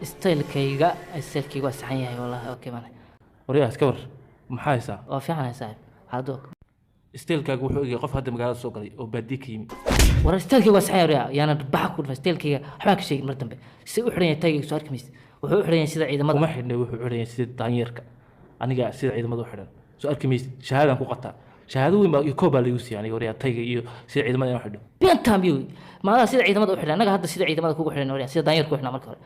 ستايلكيغا واسعان yahay والله اوكي مان وريا اسكبر محايسا waa fiican ay saaxib hado ستايلكaagu wuxuu igay qof hadda magaalada soo galay oo baadi ka yimid war ستايلكيغا واسعان yaa yaana baxa ku dhafay ستايلكيغا waxba ka sheegin mar dambe si u xiran yahay tayga soo arkamis wuxuu u xiran yahay sida ciidamada kuma xidhnay wuxuu xiran yahay sida daanyeerka aniga sida ciidamada u xiran soo arkamis shahaadan ku qataa shahaado weyn baa koob lagu siiyay aniga wariya tayga iyo sida ciidamada inuu xidho beentam yu maada sida ciidamada u xiran anaga hadda sida ciidamada kugu xiran wariya sida daanyeerka u xiran marka hore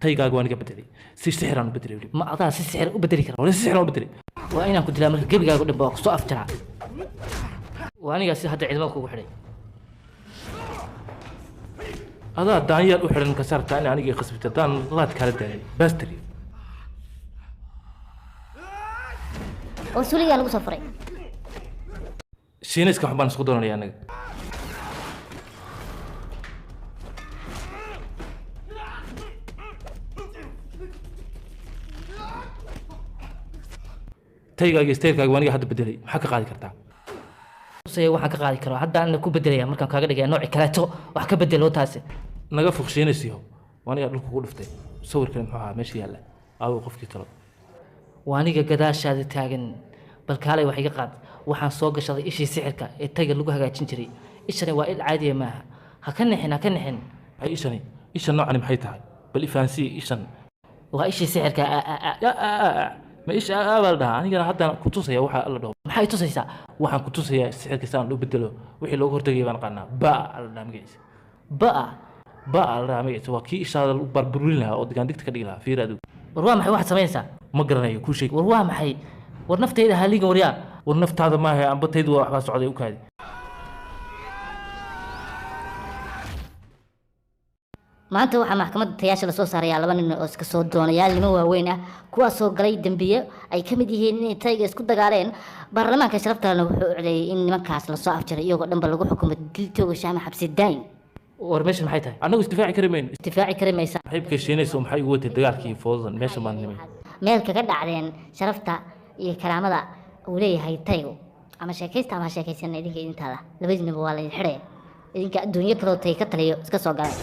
taygaagu aniga bedelay si sixiraan u bedelay ma adaa si sixir u bedeli kara wala si sixiraan u bedelay waa inaan ku dilaa marka gebigaaga dhanba waa soo afjara waa aniga sida hadda ciidamada kugu xiran adaa daanyeer u xiran ka saarta in aniga qasbita daan laad kala daalay bastri oo suuliga lagu soo furay shiinayska waxbaan isku doonaya anaga taygaaga isteelkaaga aniga hadda bedelay maxaa ka qaadi kartaa waxaan ka qaadi karo hadda aan ku bedelaya markaan kaaga dhigaya nooc kaleeto wax ka bedelo taasi naga fuqshiinaysiyo aniga dhulka ku dhuftay sawirkan muxuu ahaa meesha yaalla aawo qofkii kale waa aniga gadaashaada taagan bal kaalay wax iga qaad waxaan soo gashaday ishii sixirka ee tayga lagu hagaajin jiray ishani waa il caadi maaha ha ka nixin ay ishan noocani maxay tahay bal ifaansi ishan waa ishii sixirka ma isha aabal dhaha anigana hadda ku tusaya waxa alla dhaho maxay tusaysaa waxaan ku tusayaa sixirka saan loo bedelo wixii looga hortagay baan qanaa ba alla dhaha magaciisa ba alla dhaha magaciisa waa kii ishaada barburin lahaa oo digaandigta ka dhigi lahaa fiir adigu war waa maxay waxaad samaynaysaa ma garanayo kuu sheeg war waa maxay war naftayda haligan waryaa war naftaada maaha ambataydu waa waxbaa socday u kaadi maanta waxaa maxkamadda tayaasha la soo saarayaa laba nin oo iska soo doonayaal nimo waaweyn ah kuwaas soo galay dambiye ay ka mid yihiin inay tayga isku dagaaleen baarlamaanka sharaftaana wuxuu codeeyay in nimankaas la soo afjaray iyagoo dhanba lagu xukumay dil toogasho ama xabsi daayin war meeshan maxay tahay annagu isdifaaci kari mayno isdifaaci kari maysa maxay kashiinayso maxay ugu watay dagaalkii foodan meesha maan nimay meel kaga dhacdeen sharafta iyo karaamada uu leeyahay taygu ama sheekaysta ama sheekaysan idinka idintaada labadiinaba waa la idin xidhaya idinka adduunyo kaloo tay ka taliyo iska soo galay